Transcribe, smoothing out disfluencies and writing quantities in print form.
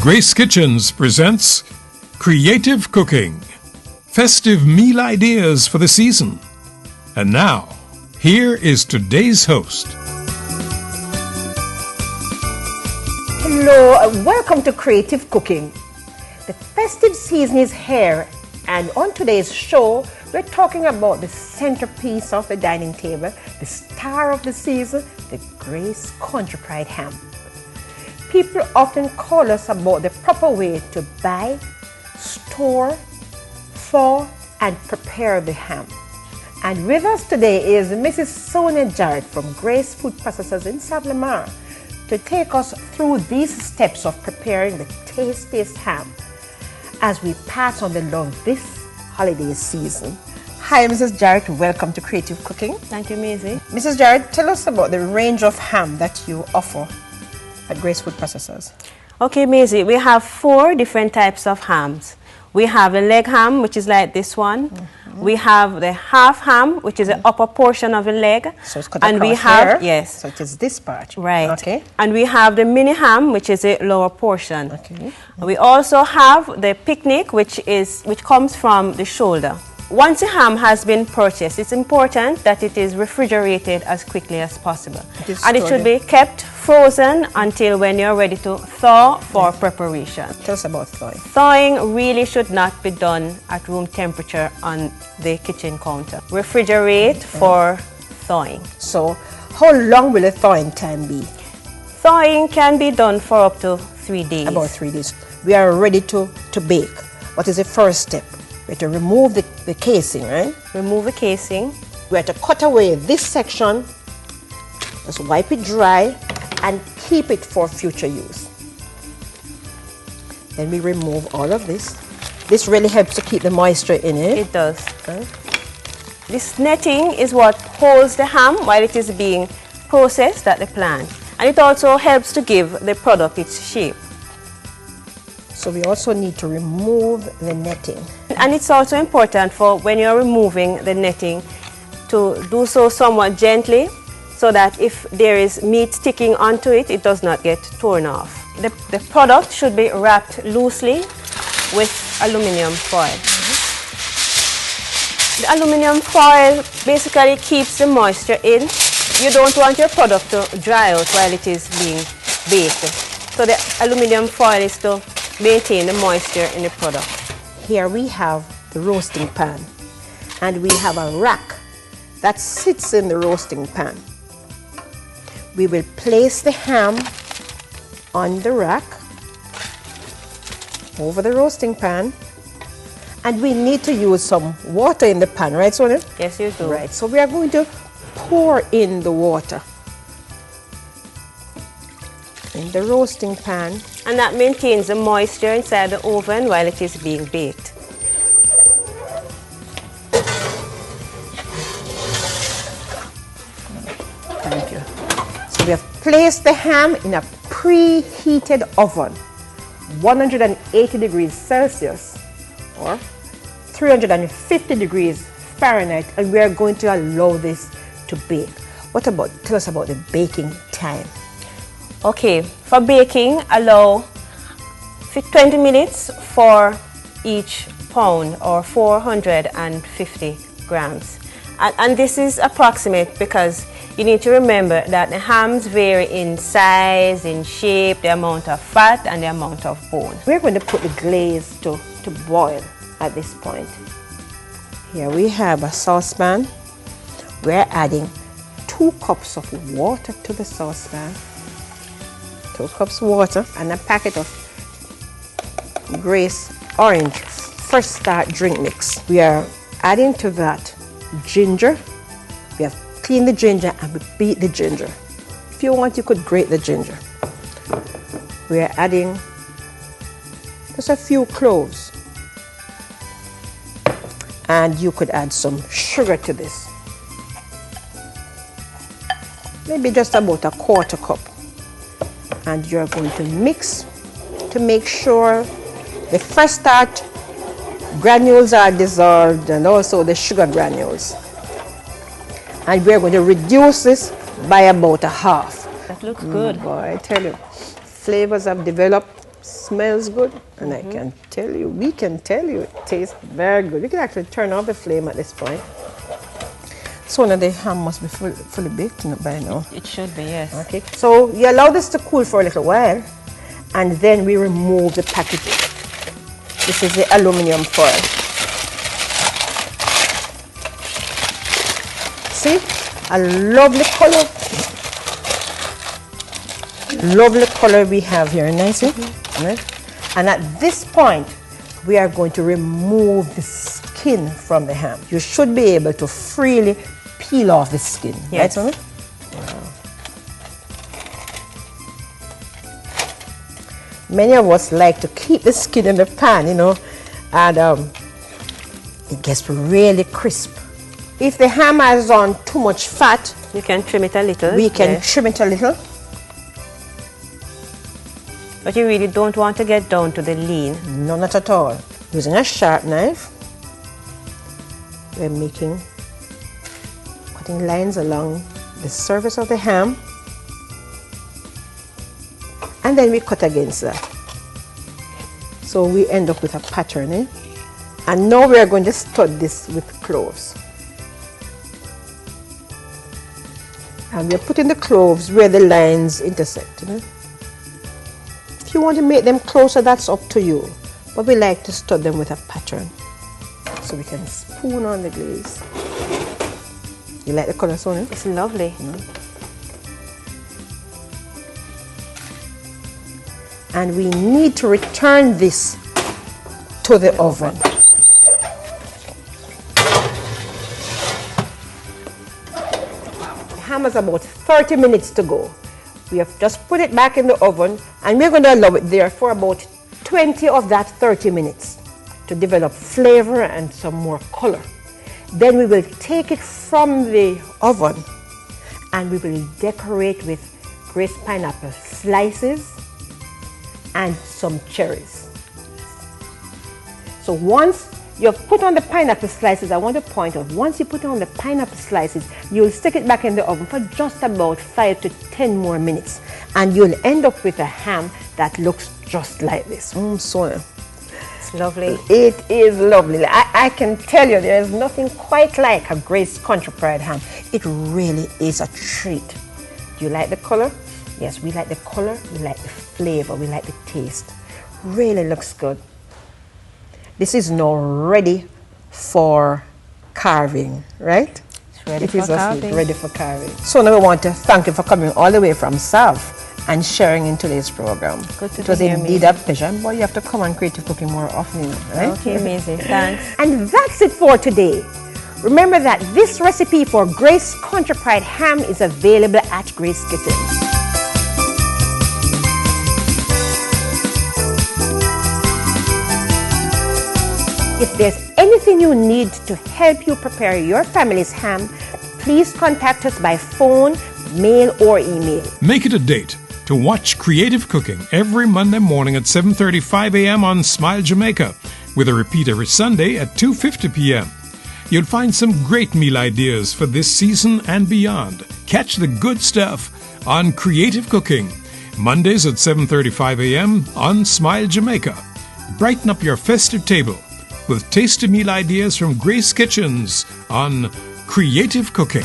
Grace Kitchens presents Creative Cooking, festive meal ideas for the season. And now, here is today's host. Hello, welcome to Creative Cooking. The festive season is here, and on today's show, we're talking about the centerpiece of the dining table, the star of the season, the Grace Country Pride ham. People often call us about the proper way to buy, store, thaw, and prepare the ham. And with us today is Mrs. Sonia Jarrett from Grace Food Processors in South Lamar to take us through these steps of preparing the tastiest ham as we pass on the love this holiday season. Hi, Mrs. Jarrett. Welcome to Creative Cooking. Thank you, Maisie. Mrs. Jarrett, tell us about the range of ham that you offer at Grace Food Processors. Okay, Maisie, we have 4 different types of hams. We have the leg ham, which is like this one. We have the half ham, which is the upper portion of the leg. So it's cut and across we have, here. yes. So it is this part. Right. Okay. And we have the mini ham, which is a lower portion. Okay. We also have the picnic, which comes from the shoulder. Once a ham has been purchased, it's important that it is refrigerated as quickly as possible. And it should be kept frozen until when you're ready to thaw for preparation. Tell us about thawing. Thawing really should not be done at room temperature on the kitchen counter. Refrigerate for thawing. So how long will the thawing time be? Thawing can be done for up to 3 days. About 3 days. We are ready to bake. What is the first step? We have to remove the casing, right? Remove the casing. We have to cut away this section, just wipe it dry, and keep it for future use. Then we remove all of this. This really helps to keep the moisture in it. It does. This netting is what holds the ham while it is being processed at the plant. And it also helps to give the product its shape. So we also need to remove the netting. And it's also important for when you're removing the netting to do so somewhat gently so that if there is meat sticking onto it, it does not get torn off. The product should be wrapped loosely with aluminum foil. The aluminum foil basically keeps the moisture in. You don't want your product to dry out while it is being baked. So the aluminum foil is to maintain the moisture in the product. Here we have the roasting pan, and we have a rack that sits in the roasting pan. We will place the ham on the rack over the roasting pan, and we need to use some water in the pan, right, Sonia? Yes, you do. Right, so we are going to pour in the water in the roasting pan. And that maintains the moisture inside the oven while it is being baked. Thank you. So we have placed the ham in a preheated oven, 180 degrees Celsius or 350 degrees Fahrenheit, and we are going to allow this to bake. Tell us about the baking time. Okay, for baking, allow 20 minutes for each pound or 450 grams. And this is approximate because you need to remember that the hams vary in size, in shape, the amount of fat, and the amount of bone. We're going to put the glaze to boil at this point. Here we have a saucepan. We're adding 2 cups of water to the saucepan. 2 cups water and a packet of Grace Orange Fresh Start drink mix. We are adding to that ginger. We have cleaned the ginger and we beat the ginger. If you want, you could grate the ginger. We are adding just a few cloves. And you could add some sugar to this. Maybe just about a 1/4 cup. And you're going to mix to make sure the Fresh Start granules are dissolved and also the sugar granules. And we're going to reduce this by about 1/2. That looks good. Boy, I tell you, flavors have developed Smells good, and I can tell you, we can tell you, it tastes very good. We can actually turn off the flame at this point. So now the ham must be fully baked by now. It should be, yes. Okay, so you allow this to cool for a little while, and then we remove the packaging. This is the aluminum foil. See, a lovely color. Lovely color we have here, nice. Right? And at this point, we are going to remove the skin from the ham. You should be able to freely peel off the skin. Yes. Right, wow. Many of us like to keep the skin in the pan, you know, and it gets really crisp. If the ham has on too much fat, you can trim it a little. We can trim it a little. But you really don't want to get down to the lean. No, not at all. Using a sharp knife, we're cutting lines along the surface of the ham, and then we cut against that. So we end up with a pattern, eh? And now we are going to stud this with cloves. And we're putting the cloves where the lines intersect, you know? If you want to make them closer, that's up to you. But we like to stud them with a pattern. So we can spoon on the glaze. You like the color, Sonia? It's lovely. And we need to return this to the oven. The ham has about 30 minutes to go. We have just put it back in the oven, and we're going to allow it there for about 20 of that 30 minutes to develop flavor and some more color. Then we will take it from the oven and we will decorate with grated pineapple slices and some cherries. So once you've put on the pineapple slices, I want to point out, once you put on the pineapple slices, you'll stick it back in the oven for just about 5 to 10 more minutes. And you'll end up with a ham that looks just like this. Sonia. It's lovely. It is lovely. I can tell you there is nothing quite like a Grace Country Pride ham. It really is a treat. Do you like the color? Yes, we like the color, we like the flavor, we like the taste. Really looks good. This is now ready for carving, right? It's ready for carving. Ready for carving. So now we want to thank you for coming all the way from South and sharing in today's program. Good to It was be here, indeed a pleasure. Boy, you have to come on Creative Cooking more often, you know, right? Okay, amazing. Thanks. And that's it for today. Remember that this recipe for Grace Country Pride ham is available at Grace Kitchen. If there's anything you need to help you prepare your family's ham, please contact us by phone, mail, or email. Make it a date to watch Creative Cooking every Monday morning at 7:35 a.m. on Smile Jamaica, with a repeat every Sunday at 2:50 p.m. You'll find some great meal ideas for this season and beyond. Catch the good stuff on Creative Cooking, Mondays at 7:35 a.m. on Smile Jamaica. Brighten up your festive table with tasty meal ideas from Grace Kitchens on Creative Cooking.